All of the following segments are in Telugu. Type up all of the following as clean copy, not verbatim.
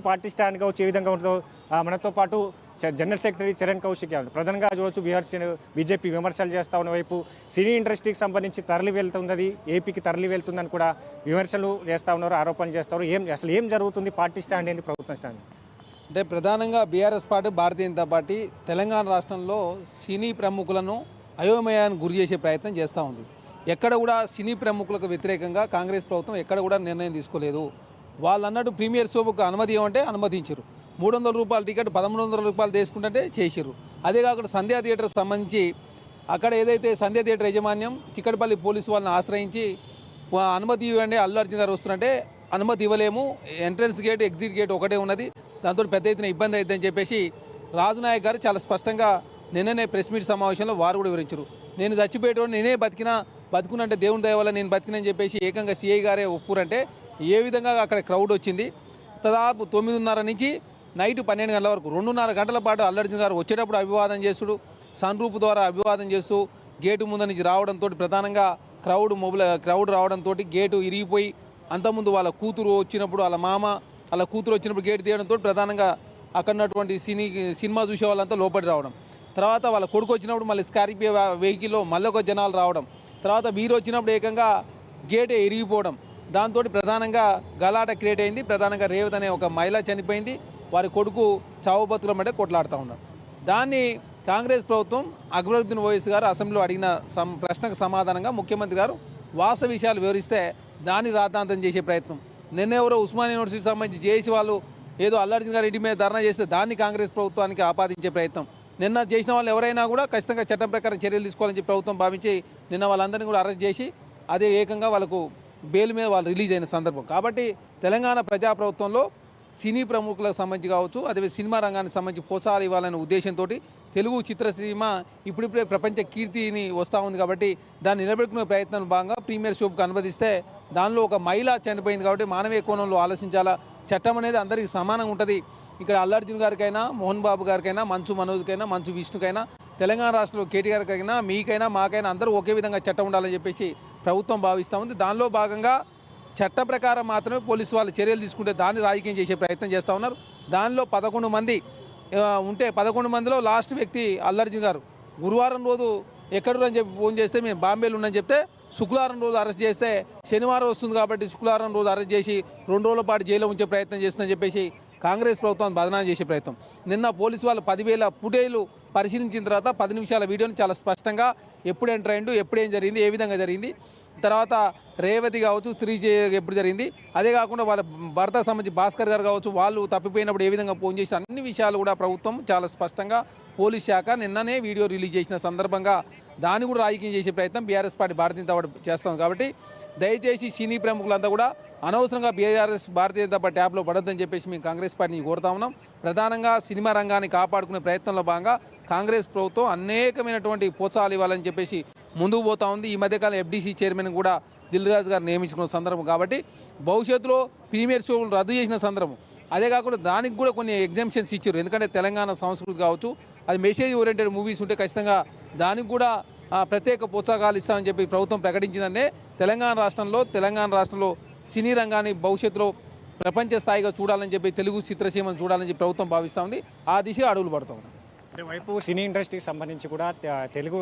పార్టీ స్టాండ్ కావచ్చు ఏ విధంగా ఉంటుందో మనతో పాటు జనరల్ సెక్రటరీ చరణ్ కౌశిక్ ప్రధానంగా చూడవచ్చు బీజేపీ విమర్శలు చేస్తా ఉన్న వైపు సినీ ఇండస్ట్రీకి సంబంధించి తరలి వెళ్తున్నది ఏపీకి తరలి వెళ్తుందని కూడా విమర్శలు చేస్తూ ఉన్నారు, ఆరోపణలు చేస్తారు. అసలు ఏం జరుగుతుంది? పార్టీ స్టాండ్ ఏంది, ప్రభుత్వం స్టాండ్? అంటే ప్రధానంగా BRS party, Bharatiya Janata party Telangana రాష్ట్రంలో సినీ ప్రముఖులను అయోమయానికి గురి చేసే ప్రయత్నం చేస్తూ ఉంది. ఎక్కడ కూడా సినీ ప్రముఖులకు వ్యతిరేకంగా కాంగ్రెస్ ప్రభుత్వం ఎక్కడ కూడా నిర్ణయం తీసుకోలేదు. వాళ్ళు అన్నట్టు ప్రీమియర్ షోకు అనుమతి ఇవ్వమంటే అనుమతించారు. 300 రూపాయల టికెట్ 1300 రూపాయలు తీసుకుంటే చేసారు. అదే కాకుండా సంధ్యా థియేటర్కి సంబంధించి అక్కడ ఏదైతే సంధ్యా థియేటర్ యాజమాన్యం చిక్కడపల్లి పోలీసు వాళ్ళని ఆశ్రయించి అనుమతి ఇవ్వండి, అల్లు అర్జున్ గారు వస్తున్నారంటే అనుమతి ఇవ్వలేము, ఎంట్రన్స్ గేట్ ఎగ్జిట్ గేట్ ఒకటే ఉన్నది, దాంతో పెద్ద ఎత్తున ఇబ్బంది అవుతుందని చెప్పేసి రాజునాయక్ గారు చాలా స్పష్టంగా నిన్ననే ప్రెస్ మీట్ సమావేశంలో వారు కూడా వివరించారు. నేను చచ్చిపోయేటోడు, నేనే బతుకునంటే దేవుని దయ వల్ల నేను బతికినని చెప్పేసి ఏకంగా సిఐ గారే ఒప్పురంటే ఏ విధంగా అక్కడ క్రౌడ్ వచ్చింది. దాదాపు 9:30 నుంచి నైట్ 12 గంటల వరకు 2.5 గంటల పాటు అల్లు అర్జున్ గారు వచ్చేటప్పుడు అభివాదం చేస్తుడు, సన్ రూప్ ద్వారా అభివాదం చేస్తూ గేటు ముందు నుంచి రావడంతో ప్రధానంగా క్రౌడ్ రావడంతో గేటు ఇరిగిపోయి, అంతకుముందు వాళ్ళ కూతురు వచ్చినప్పుడు వాళ్ళ మామ వాళ్ళ కూతురు వచ్చినప్పుడు గేటు తీయడంతో ప్రధానంగా అక్కడ ఉన్నటువంటి సినిమా చూసే వాళ్ళంతా లోపలి రావడం, తర్వాత వాళ్ళ కొడుకు వచ్చినప్పుడు మళ్ళీ స్కార్పియో వెహికల్లో మళ్ళీ ఒక జనాలు రావడం, తర్వాత వీరు వచ్చినప్పుడు ఏకంగా గేటే ఇరిగిపోవడం, దాంతో ప్రధానంగా గలాట క్రియేట్ అయింది. ప్రధానంగా రేవత్ అనే ఒక మహిళ చనిపోయింది, వారి కొడుకు చావు బతుకులం అంటే కొట్లాడుతూ ఉన్నారు. దాన్ని కాంగ్రెస్ ప్రభుత్వం అక్బరుద్దీన్ ఓవైసీ గారు అసెంబ్లీలో అడిగిన ప్రశ్నకు సమాధానంగా ముఖ్యమంత్రి గారు వాస్తవ విషయాలు వివరిస్తే దాన్ని రాద్ధాంతం చేసే ప్రయత్నం. నిన్నెవరో ఉస్మానియా యూనివర్సిటీకి సంబంధించి జేఏసీ వాళ్ళు ఏదో అల్లు అర్జున్ గారి ఇంటి మీద ధర్నా చేస్తే దాన్ని కాంగ్రెస్ ప్రభుత్వానికి ఆపాదించే ప్రయత్నం. నిన్న చేసిన వాళ్ళు ఎవరైనా కూడా ఖచ్చితంగా చట్టం ప్రకారం చర్యలు తీసుకోవాలని చెప్పి ప్రభుత్వం భావించి నిన్న వాళ్ళందరినీ కూడా అరెస్ట్ చేసి అదే ఏకంగా వాళ్ళకు బెయిల్ మీద వాళ్ళు రిలీజ్ అయిన సందర్భం. కాబట్టి తెలంగాణ ప్రజాప్రభుత్వంలో సినీ ప్రముఖులకు సంబంధించి కావచ్చు, అదే సినిమా రంగానికి సంబంధించి ప్రోత్సాహాలు ఇవ్వాలనే ఉద్దేశంతో తెలుగు చిత్రసీమ ఇప్పుడిప్పుడే ప్రపంచ కీర్తిని వస్తూ ఉంది. కాబట్టి దాన్ని నిలబెట్టుకునే ప్రయత్నం భాగంగా ప్రీమియర్ షోకు అనుమతిస్తే దానిలో ఒక మహిళ చనిపోయింది కాబట్టి మానవీయ కోణంలో ఆలోచించాలా. చట్టం అనేది అందరికీ సమానంగా ఉంటుంది. ఇక్కడ అల్లు అర్జున్ గారికైనా, మోహన్ బాబు గారికైనా, మంచు మనోజ్కైనా, మంచు విష్ణుకైనా, తెలంగాణ రాష్ట్రంలో కేటీఆర్కైనా, మీకైనా, మాకైనా అందరూ ఒకే విధంగా చట్టం ఉండాలని చెప్పేసి ప్రభుత్వం భావిస్తూ ఉంది. దానిలో భాగంగా చట్ట ప్రకారం మాత్రమే పోలీసు వాళ్ళు చర్యలు తీసుకుంటే దాన్ని రాజకీయం చేసే ప్రయత్నం చేస్తూ ఉన్నారు. దానిలో 11 మంది ఉంటే 11 మందిలో లాస్ట్ వ్యక్తి అల్లు అర్జున్ గారు గురువారం రోజు ఎక్కడురని చెప్పి ఫోన్ చేస్తే మేము బాంబేలో ఉన్నామని చెప్తే శుక్రవారం రోజు అరెస్ట్ చేస్తే శనివారం వస్తుంది కాబట్టి శుక్రవారం రోజు అరెస్ట్ చేసి 2 రోజుల పాటు జైల్లో ఉంచే ప్రయత్నం చేస్తుందని చెప్పేసి కాంగ్రెస్ ప్రభుత్వం బదనాం చేసే ప్రయత్నం. నిన్న పోలీసు వాళ్ళు 10,000 ఫుటేజ్లు పరిశీలించిన తర్వాత 10 నిమిషాల వీడియోని చాలా స్పష్టంగా ఎప్పుడు ఎంటర్ అయ్యిండు, ఎప్పుడు ఏం జరిగింది, ఏ విధంగా జరిగింది, తర్వాత రేవతి కావచ్చు, ఎప్పుడు జరిగింది, అదే కాకుండా వాళ్ళ భర్తకు సంబంధించి భాస్కర్ గారు కావచ్చు, వాళ్ళు తప్పిపోయినప్పుడు ఏ విధంగా ఫోన్ చేసిన అన్ని విషయాలు కూడా ప్రభుత్వం చాలా స్పష్టంగా పోలీస్ శాఖ నిన్ననే వీడియో రిలీజ్ చేసిన సందర్భంగా దాన్ని కూడా రాజకీయం చేసే ప్రయత్నం BRS party Bharatiya Janata party చేస్తాం. కాబట్టి దయచేసి సినీ ప్రముఖులంతా కూడా అనవసరంగా భారతీయ జనతా పార్టీ ట్యాబ్లో పడొద్దని చెప్పేసి మేము కాంగ్రెస్ పార్టీని కోరుతా ఉన్నాం. ప్రధానంగా సినిమా రంగాన్ని కాపాడుకునే ప్రయత్నంలో భాగంగా కాంగ్రెస్ ప్రభుత్వం అనేకమైనటువంటి ప్రోత్సాహాలు ఇవ్వాలని చెప్పేసి ముందుకు పోతా ఉంది. ఈ మధ్యకాలం ఎఫ్డీసీ చైర్మన్ కూడా దిల్ రాజు గారు నియమించుకున్న సందర్భం. కాబట్టి భవిష్యత్తులో ప్రీమియర్ షోలు రద్దు చేసిన సందర్భం, అదే కాకుండా దానికి కూడా కొన్ని ఎగ్జామ్షన్స్ ఇచ్చారు. ఎందుకంటే తెలంగాణ సంస్కృతి కావచ్చు, అది మెసేజ్ ఓరియంటెడ్ మూవీస్ ఉంటే ఖచ్చితంగా దానికి కూడా ప్రత్యేక ప్రోత్సాహాలు ఇస్తామని చెప్పి ప్రభుత్వం ప్రకటించిందంటే తెలంగాణ రాష్ట్రంలో సినీ రంగాన్ని భవిష్యత్తులో ప్రపంచ స్థాయిగా చూడాలని చెప్పి, తెలుగు చిత్రసీమను చూడాలని చెప్పి ప్రభుత్వం భావిస్తూ ఉంది. ఆ దిశగా అడుగులు పడుతూ ఉంది. వైపు సినీ ఇండస్ట్రీకి సంబంధించి కూడా తెలుగు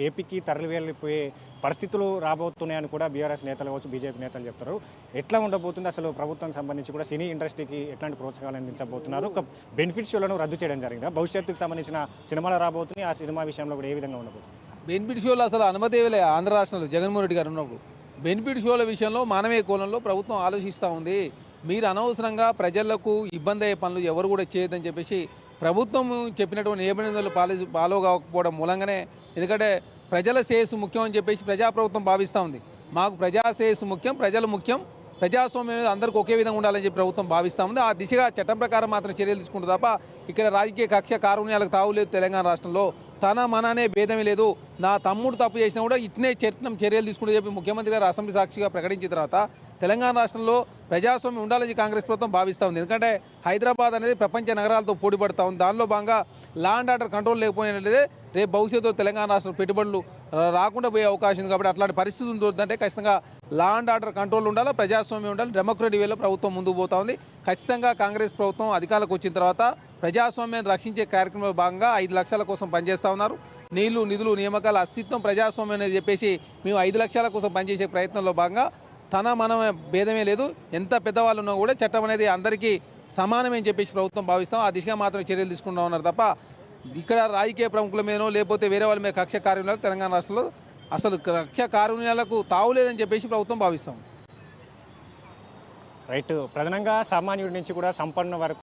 ఏపీకి తరలి వెళ్ళిపోయే పరిస్థితులు రాబోతున్నాయని కూడా బీఆర్ఎస్ నేతలు కావచ్చు, బీజేపీ నేతలు చెప్తారు. ఎట్లా ఉండబోతుంది అసలు ప్రభుత్వానికి సంబంధించి కూడా సినీ ఇండస్ట్రీకి ఎట్లాంటి ప్రోత్సాహాలు అందించబోతున్నారు? ఒక బెనిఫిట్ షోలను రద్దు చేయడం జరిగిందా? భవిష్యత్తుకు సంబంధించిన సినిమాలు రాబోతున్నాయి, ఆ సినిమా విషయంలో కూడా ఏ విధంగా ఉండబోతుంది? బెనిఫిట్ షోలు అసలు అనుమతి ఇవ్వలే ఆంధ్ర రాష్ట్రంలో జగన్మోహన్ రెడ్డి గారు ఉన్నప్పుడు. బెనిఫిట్ షోల విషయంలో మానవీయ కోణంలో ప్రభుత్వం ఆలోచిస్తూ ఉంది. మీరు అనవసరంగా ప్రజలకు ఇబ్బంది అయ్యే పనులు ఎవరు కూడా చేయొద్దని చెప్పేసి ప్రభుత్వం చెప్పినటువంటి నిబంధనలు ఫాలో కాకపోవడం మూలంగానే, ఎందుకంటే ప్రజల శ్రేయస్సు ముఖ్యం అని చెప్పేసి ప్రజాప్రభుత్వం భావిస్తూ ఉంది. మాకు ప్రజా శ్రేయస్సు ముఖ్యం, ప్రజలు ముఖ్యం, ప్రజాస్వామ్యం అనేది అందరికీ ఒకే విధంగా ఉండాలని చెప్పి ప్రభుత్వం భావిస్తూ ఉంది. ఆ దిశగా చట్టం ప్రకారం మాత్రం చర్యలు తీసుకుంటుంది తప్ప ఇక్కడ రాజకీయ కక్ష కారుణ్యాలకు తావులేదు. తెలంగాణ రాష్ట్రంలో తన మననే భేదమే లేదు. నా తమ్ముడు తప్పు చేసినా కూడా ఇట్నే చర్యలు తీసుకుంటూ చెప్పి ముఖ్యమంత్రి గారు అసెంబ్లీ సాక్షిగా ప్రకటించిన తర్వాత తెలంగాణ రాష్ట్రంలో ప్రజాస్వామ్యం ఉండాలని కాంగ్రెస్ ప్రభుత్వం భావిస్తూ ఉంది. ఎందుకంటే హైదరాబాద్ అనేది ప్రపంచ నగరాలతో పోటీ పడుతూ ఉంది. దానిలో భాగంగా లా అండ్ ఆర్డర్ కంట్రోల్ లేకపోయినట్లయితే రేపు భవిష్యత్తులో తెలంగాణ రాష్ట్రంలో పెట్టుబడులు రాకుండా పోయే అవకాశం ఉంది. కాబట్టి అట్లాంటి పరిస్థితి ఉంటుందంటే ఖచ్చితంగా లా అండ్ ఆర్డర్ కంట్రోల్ ఉండాలి, ప్రజాస్వామ్యం ఉండాలి, డెమోక్రటిక్ వేలో ప్రభుత్వం ముందుకు పోతా ఉంది. ఖచ్చితంగా కాంగ్రెస్ ప్రభుత్వం అధికారులకు వచ్చిన తర్వాత ప్రజాస్వామ్యాన్ని రక్షించే కార్యక్రమంలో భాగంగా 5 లక్షల కోసం పనిచేస్తూ ఉన్నారు. నీళ్లు, నిధులు, నియామకాల అస్తిత్వం ప్రజాస్వామ్యం అనేది చెప్పేసి మేము 5 లక్షల కోసం పనిచేసే ప్రయత్నంలో భాగంగా మన భేదమే లేదు. ఎంత పెద్దవాళ్ళు ఉన్నా కూడా చట్టం అనేది అందరికీ సమానమే అని చెప్పేసి ప్రభుత్వం భావిస్తాం. ఆ దిశగా మాత్రమే చర్యలు తీసుకుంటూ ఉన్నారు తప్ప ఇక్కడ రాజకీయ ప్రముఖుల మీదనో లేకపోతే వేరే వాళ్ళ మీద కక్ష కార్యాలయాలు తెలంగాణ రాష్ట్రంలో అసలు కక్ష కార్యాలయాలకు తావులేదని చెప్పేసి ప్రభుత్వం భావిస్తాం. రైట్, ప్రధానంగా సామాన్యుడి నుంచి కూడా సంపన్న వరకు